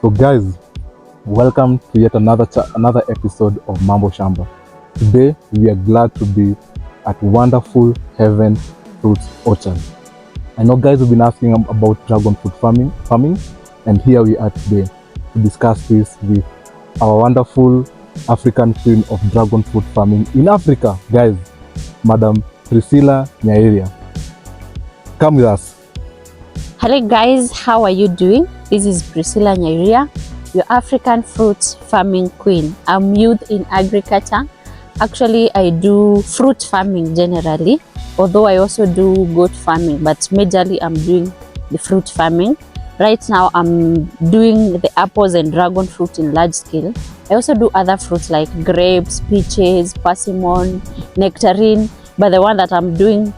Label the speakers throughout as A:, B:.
A: So guys, welcome to yet another episode of Mambo Shamba. Today we are glad to be at wonderful Heaven Fruits Orchard. I know guys have been asking about dragon fruit farming, and here we are today to discuss this with our wonderful African queen of dragon fruit farming in Africa, guys, Madam Priscilla Nyairia. Come with us.
B: Hello guys, how are you doing? This is Priscilla Nyairia, your African fruit farming queen. I'm youth in agriculture. Actually, I do fruit farming generally, although I also do goat farming, but majorly I'm doing the fruit farming. Right now, I'm doing the apples and dragon fruit in large scale. I also do other fruits like grapes, peaches, persimmon, nectarine, but the one that I'm doing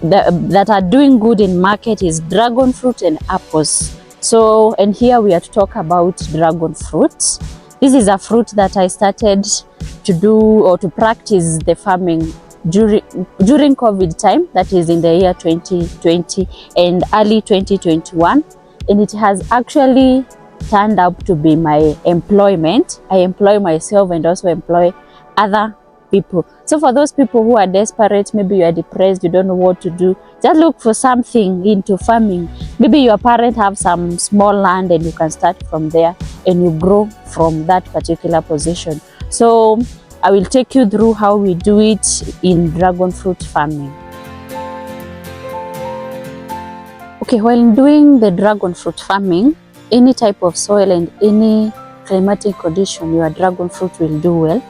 B: that are doing good in market is dragon fruit and apples. So, and here we are to talk about dragon fruit. This is a fruit that I started to do or to practice the farming during COVID time, that is in the year 2020 and early 2021, and it has actually turned out to be my employment. I employ myself and also employ other people. So for those people who are desperate, maybe you are depressed, you don't know what to do, just look for something into farming. Maybe your parents have some small land and you can start from there and you grow from that particular position. So I will take you through how we do it in dragon fruit farming. Okay, while doing the dragon fruit farming, any type of soil and any climatic condition, your dragon fruit will do well,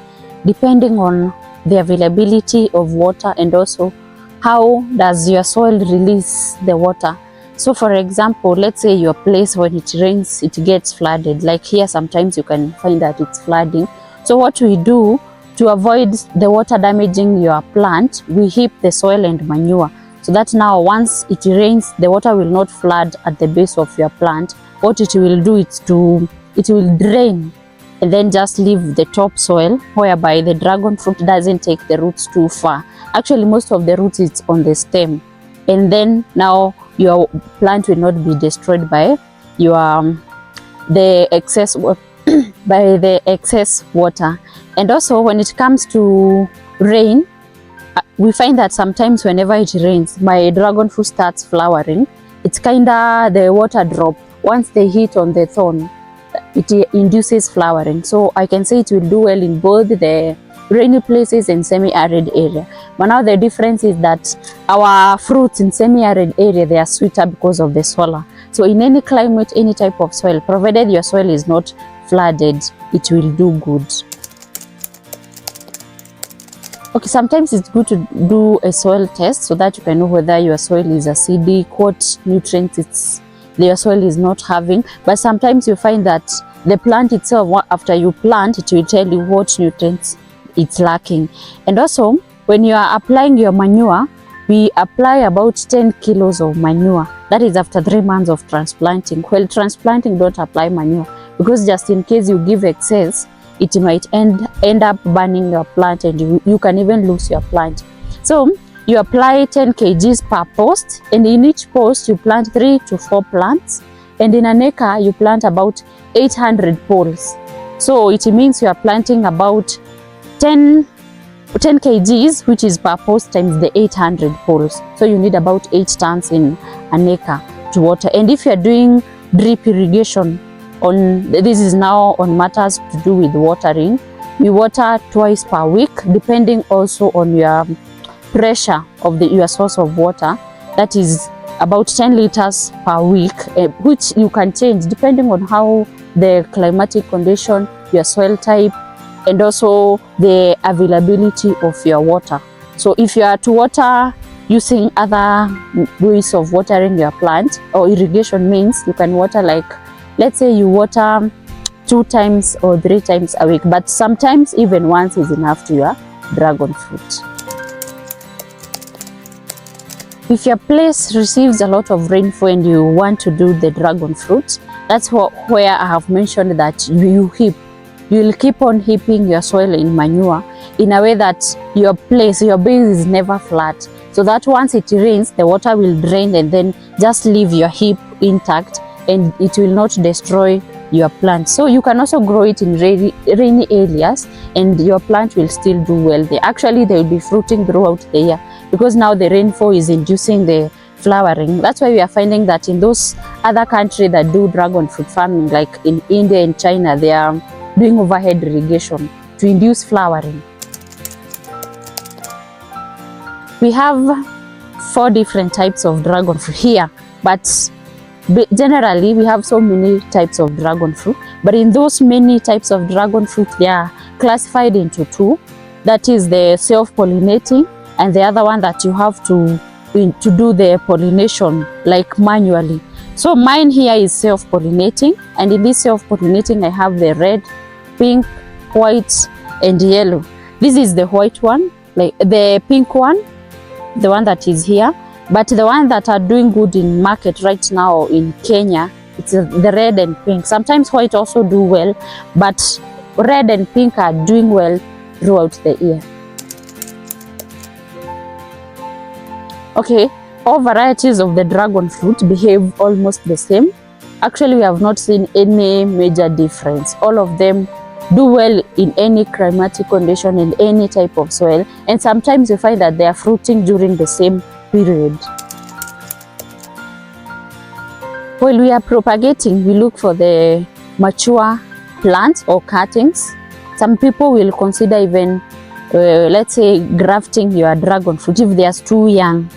B: depending on the availability of water and also how does your soil release the water. So for example, let's say your place, when it rains, it gets flooded. Like here, sometimes you can find that it's flooding. So what we do to avoid the water damaging your plant, we heap the soil and manure, so that now once it rains, the water will not flood at the base of your plant. What it will do is it will drain and then just leave the topsoil, whereby the dragon fruit doesn't take the roots too far. Actually, most of the roots is on the stem, and then now your plant will not be destroyed by the excess water. And also, when it comes to rain, we find that sometimes whenever it rains, my dragon fruit starts flowering. It's kinda the water drop. Once they hit on the thorn, it induces flowering. So I can say it will do well in both the rainy places and semi-arid area. But now the difference is that our fruits in semi-arid area, they are sweeter because of the solar. So in any climate, any type of soil, provided your soil is not flooded, it will do good. Okay, sometimes it's good to do a soil test so that you can know whether your soil is acidic, what nutrients your soil is not having. But sometimes you find that the plant itself, after you plant, it will tell you what nutrients it's lacking. And also, when you are applying your manure, we apply about 10 kilos of manure. That is after 3 months of transplanting. While transplanting, don't apply manure, because just in case you give excess, it might end up burning your plant, and you can even lose your plant. So you apply 10 kgs per post, and in each post you plant 3 to 4 plants, and in an acre you plant about 800 poles. So it means you are planting about 10 kgs, which is per post, times the 800 poles. So you need about 8 tons in an acre to water. And if you are doing drip irrigation, this is now on matters to do with watering, we water twice per week, depending also on your pressure of your source of water. That is about 10 liters per week, which you can change depending on how the climatic condition, your soil type, and also the availability of your water. So if you are to water using other ways of watering your plant, or irrigation means, you can water, like, let's say you water 2 times or 3 times a week, but sometimes even once is enough to your dragon fruit. If your place receives a lot of rainfall and you want to do the dragon fruit, that's where I have mentioned that you will keep on heaping your soil in manure in a way that your base is never flat, so that once it rains, the water will drain and then just leave your heap intact, and it will not destroy your plant. So you can also grow it in rainy areas, and your plant will still do well there. Actually, they will be fruiting throughout the year, because now the rainfall is inducing the flowering. That's why we are finding that in those other countries that do dragon fruit farming, like in India and China, they are doing overhead irrigation to induce flowering. We have 4 different types of dragon fruit here, but generally we have so many types of dragon fruit. But in those many types of dragon fruit, they are classified into 2. That is the self-pollinating, and the other one that you have to do the pollination like manually. So mine here is self-pollinating, and in this self-pollinating I have the red, pink, white and yellow. This is the white one, like the pink one, the one that is here. But the one that are doing good in market right now in Kenya, it's the red and pink. Sometimes white also do well, but red and pink are doing well throughout the year. Okay, all varieties of the dragon fruit behave almost the same. Actually, we have not seen any major difference. All of them do well in any climatic condition and any type of soil. And sometimes you find that they are fruiting during the same period. While we are propagating, we look for the mature plants or cuttings. Some people will consider even, let's say, grafting your dragon fruit if they are too young.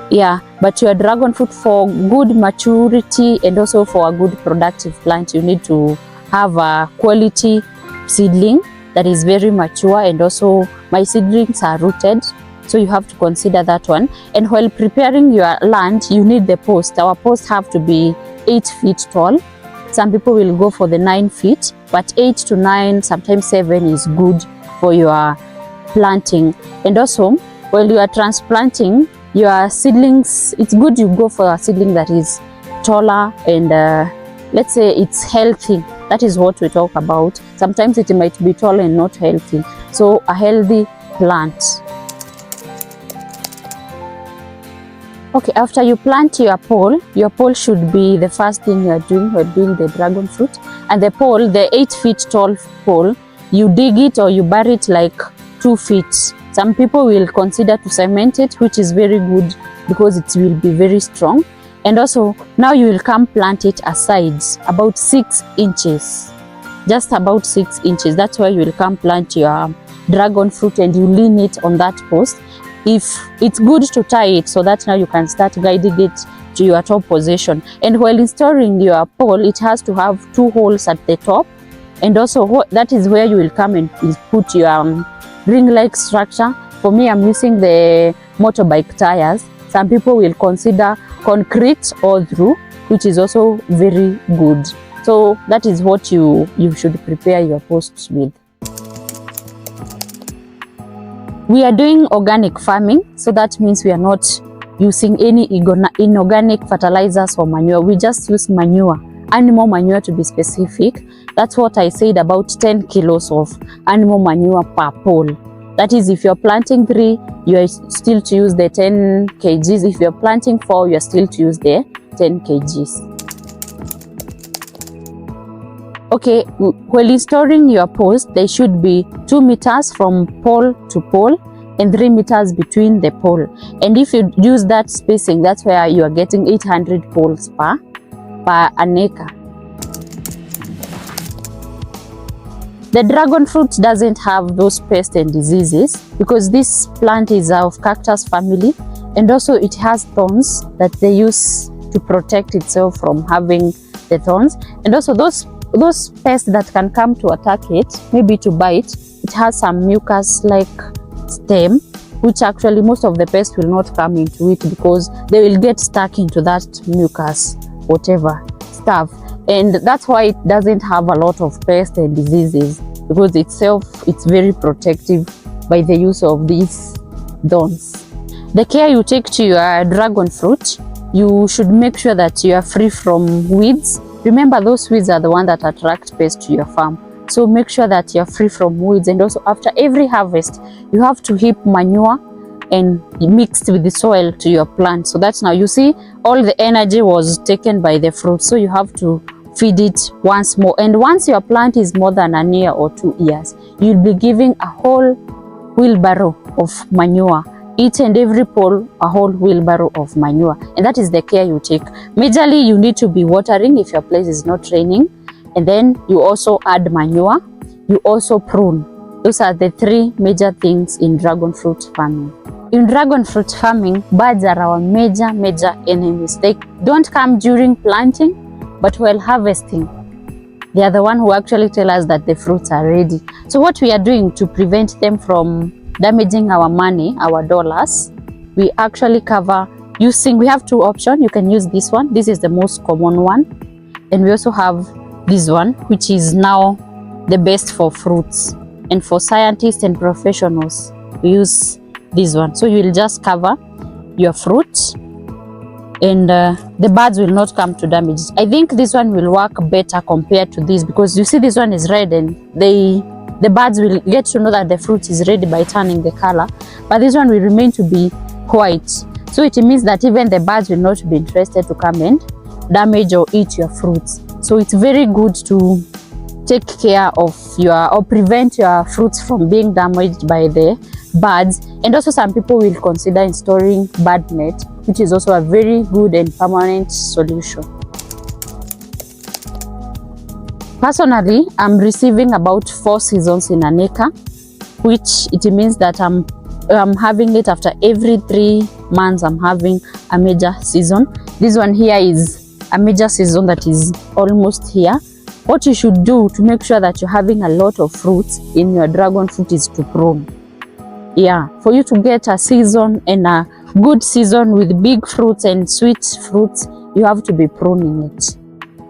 B: Yeah, but your dragon fruit, for good maturity and also for a good productive plant, you need to have a quality seedling that is very mature, and also my seedlings are rooted, so you have to consider that one. And while preparing your land, you need the post. Our posts have to be 8 feet tall. Some people will go for the 9 feet, but 8 to 9, sometimes 7 is good for your planting. And also, while you are transplanting your seedlings, it's good you go for a seedling that is taller and let's say it's healthy. That is what we talk about. Sometimes it might be tall and not healthy. So a healthy plant. Okay, after you plant your pole should be the first thing you are doing when doing the dragon fruit. And the pole, the 8 feet tall pole, you dig it or you bury it like 2 feet. Some people will consider to cement it, which is very good because it will be very strong. And also, now you will come plant it aside about 6 inches, just about 6 inches. That's why you will come plant your dragon fruit, and you lean it on that post. If it's good to tie it, so that now you can start guiding it to your top position. And while installing your pole, it has to have 2 holes at the top. And also that is where you will come and put your ring-like structure. For me, I'm using the motorbike tires. Some people will consider concrete all through, which is also very good. So that is what you should prepare your posts with. We are doing organic farming, so that means we are not using any inorganic fertilizers or manure. We just use manure, animal manure to be specific. That's what I said, about 10 kilos of animal manure per pole. That is, if you're planting 3, you are still to use the 10 kgs. If you're planting 4, you are still to use the 10 kgs. Okay, while installing your post, they should be 2 meters from pole to pole and 3 meters between the pole. And if you use that spacing, that's where you are getting 800 poles per an acre. The dragon fruit doesn't have those pests and diseases because this plant is of cactus family, and also it has thorns that they use to protect itself from having the thorns. And also those pests that can come to attack it, maybe to bite, it has some mucus like stem, which actually most of the pests will not come into it because they will get stuck into that mucus, whatever stuff. And that's why it doesn't have a lot of pests and diseases, because it's very protective by the use of these thorns. The care you take to your dragon fruit, you should make sure that you are free from weeds. Remember, those weeds are the ones that attract pests to your farm. So make sure that you're free from weeds. And also after every harvest, you have to heap manure and mixed with the soil to your plant. So that's now you see all the energy was taken by the fruit. So you have to feed it once more. And once your plant is more than a year or 2 years, you'll be giving a whole wheelbarrow of manure. Each and every pole a whole wheelbarrow of manure, and that is the care you take. Majorly, you need to be watering if your place is not raining, and then you also add manure. You also prune. Those are the 3 major things in dragon fruit farming. In dragon fruit farming, birds are our major enemies. They don't come during planting, but while harvesting, they are the one who actually tell us that the fruits are ready. So what we are doing to prevent them from damaging our money, our dollars, we actually cover using, we have 2 options. You can use this one. This is the most common one. And we also have this one, which is now the best for fruits. And for scientists and professionals, we use this one. So you will just cover your fruit, and the birds will not come to damage. I think this one will work better compared to this, because you see this one is red, and the birds will get to know that the fruit is ready by turning the color, but this one will remain to be white. So it means that even the birds will not be interested to come and damage or eat your fruits. So it's very good to take care of your, or prevent your fruits from being damaged by the birds. And also some people will consider installing bird net, which is also a very good and permanent solution. Personally, I'm receiving about 4 seasons in an acre, which it means that I'm having it after every 3 months. I'm having a major season. This one here is a major season that is almost here. What you should do to make sure that you're having a lot of fruits in your dragon fruit is to prune. Yeah, for you to get a season and a good season with big fruits and sweet fruits, you have to be pruning it.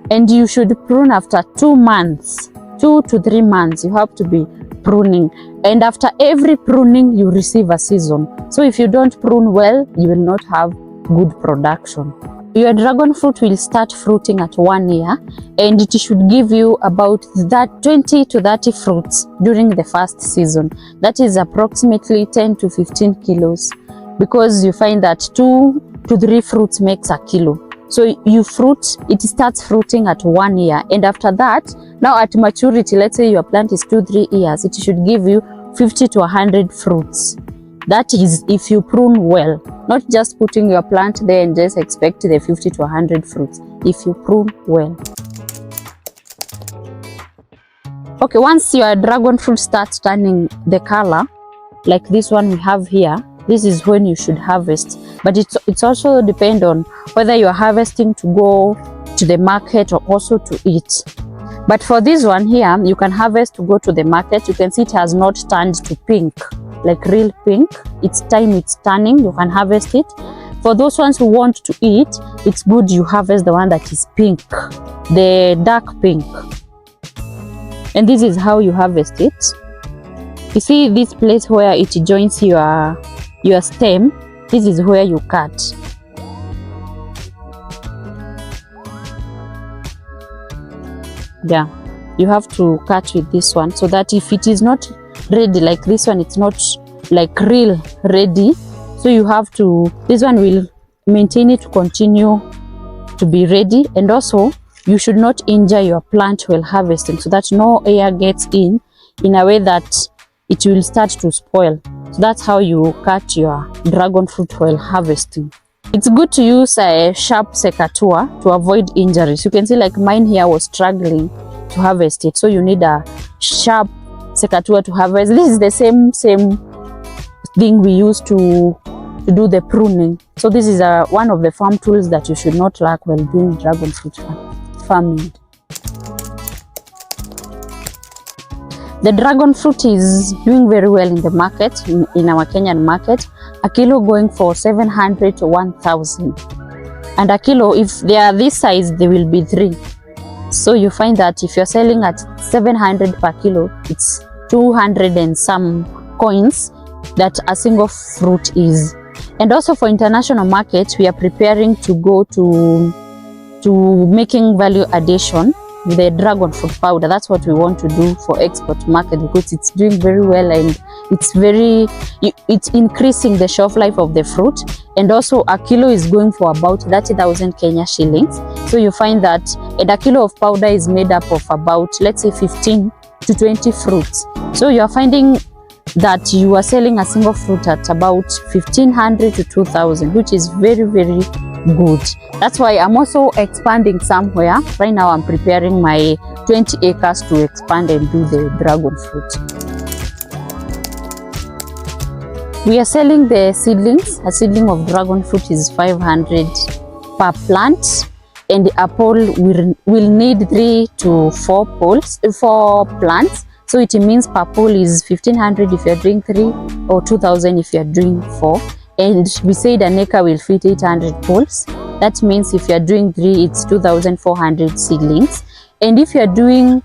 B: And you should prune after 2 months, 2 to 3 months, you have to be pruning. And after every pruning, you receive a season. So if you don't prune well, you will not have good production. Your dragon fruit will start fruiting at 1 year, and it should give you about that 20 to 30 fruits during the first season. That is approximately 10 to 15 kilos, because you find that 2 to 3 fruits makes a kilo. So you fruit, it starts fruiting at 1 year, and after that, now at maturity, let's say your plant is 2-3 years, it should give you 50 to 100 fruits. That is if you prune well, not just putting your plant there and just expect the 50 to 100 fruits. If you prune well. Okay, once your dragon fruit starts turning the color, like this one we have here, this is when you should harvest. But it's also depend on whether you are harvesting to go to the market or also to eat. But for this one here, you can harvest to go to the market. You can see it has not turned to pink, like real pink. It's time it's turning, you can harvest it. For those ones who want to eat, it's good you harvest the one that is pink, the dark pink. And this is how you harvest it. You see this place where it joins your stem, this is where you cut. Yeah, you have to cut with this one, so that if it is not ready like this one, it's not like real ready, so you have to, this one will maintain it to continue to be ready. And also you should not injure your plant while harvesting, so that no air gets in a way that it will start to spoil. So that's how you cut your dragon fruit while harvesting. It's good to use a sharp secateur to avoid injuries. You can see like mine here was struggling to harvest it, so you need a sharp secateur to harvest. This is the same thing we use to do the pruning. So this is one of the farm tools that you should not lack while doing dragon fruit farming. The dragon fruit is doing very well in the market, in our Kenyan market. A kilo going for 700 to 1,000. And a kilo, if they are this size, they will be 3. So you find that if you're selling at 700 per kilo, it's 200 and some coins that a single fruit is. And also for international markets, we are preparing to go to making value addition with the dragon fruit powder. That's what we want to do for export market, because it's doing very well and it's increasing the shelf life of the fruit. And also a kilo is going for about 30,000 Kenya shillings. So you find that, and a kilo of powder is made up of about, let's say, 15 to 20 fruits. So you are finding that you are selling a single fruit at about 1,500 to 2,000, which is very, very good. That's why I'm also expanding somewhere. Right now I'm preparing my 20 acres to expand and do the dragon fruit. We are selling the seedlings. A seedling of dragon fruit is 500 per plant, and a pole will need 3 to 4 plants. So it means per pole is 1,500 if you're doing 3, or 2,000 if you're doing 4. And we said an acre will fit 800 poles. That means if you're doing 3, it's 2,400 seedlings. And if you're doing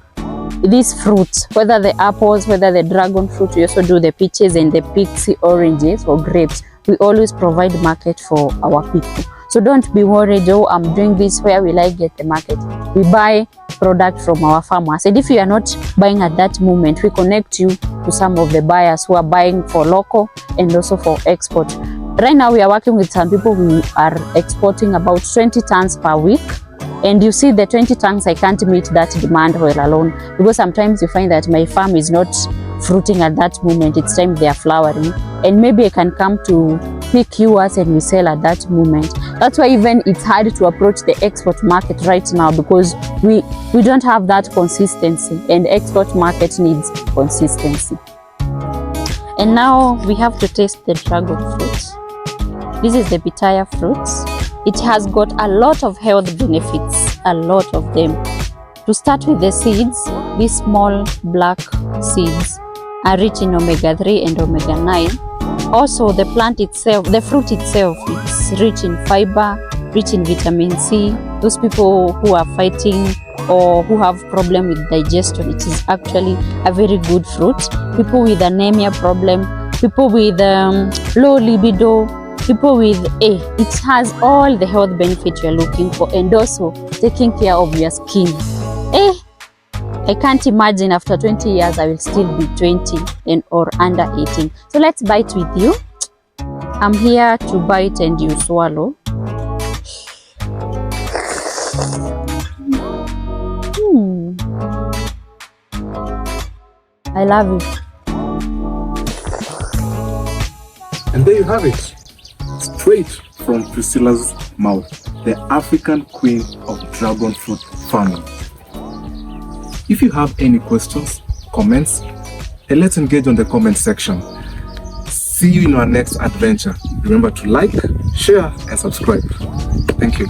B: these fruits, whether the apples, whether the dragon fruit, we also do the peaches and the pixie oranges or grapes. We always provide market for our people. So don't be worried, oh, I'm doing this, where will I get the market? We buy product from our farmers. And if you are not buying at that moment, we connect you to some of the buyers who are buying for local and also for export. Right now we are working with some people who are exporting about 20 tons per week. And you see the 20 tons, I can't meet that demand well alone, because sometimes you find that my farm is not fruiting at that moment. It's time they are flowering, and maybe I can come to pick yours and we sell at that moment. That's why even it's hard to approach the export market right now, because we don't have that consistency, and export market needs consistency. And now we have to taste the dragon fruit. This is the pitaya fruits. It has got a lot of health benefits, a lot of them. To start with the seeds, these small black seeds are rich in omega-3 and omega-9. Also, the plant itself, the fruit itself, it's rich in fiber, rich in vitamin C. Those people who are fighting or who have problem with digestion, it is actually a very good fruit. People with anemia problem, people with low libido, people with it has all the health benefits you're looking for, and also taking care of your skin. I can't imagine after 20 years I will still be 20 and or under 18. So let's bite with you. I'm here to bite and you swallow. I love it.
A: And there you have it. Straight from Priscilla's mouth, the African queen of dragon fruit farming. If you have any questions, comments, and let's engage on the comment section. See you in our next adventure. Remember to like, share, and subscribe. Thank you.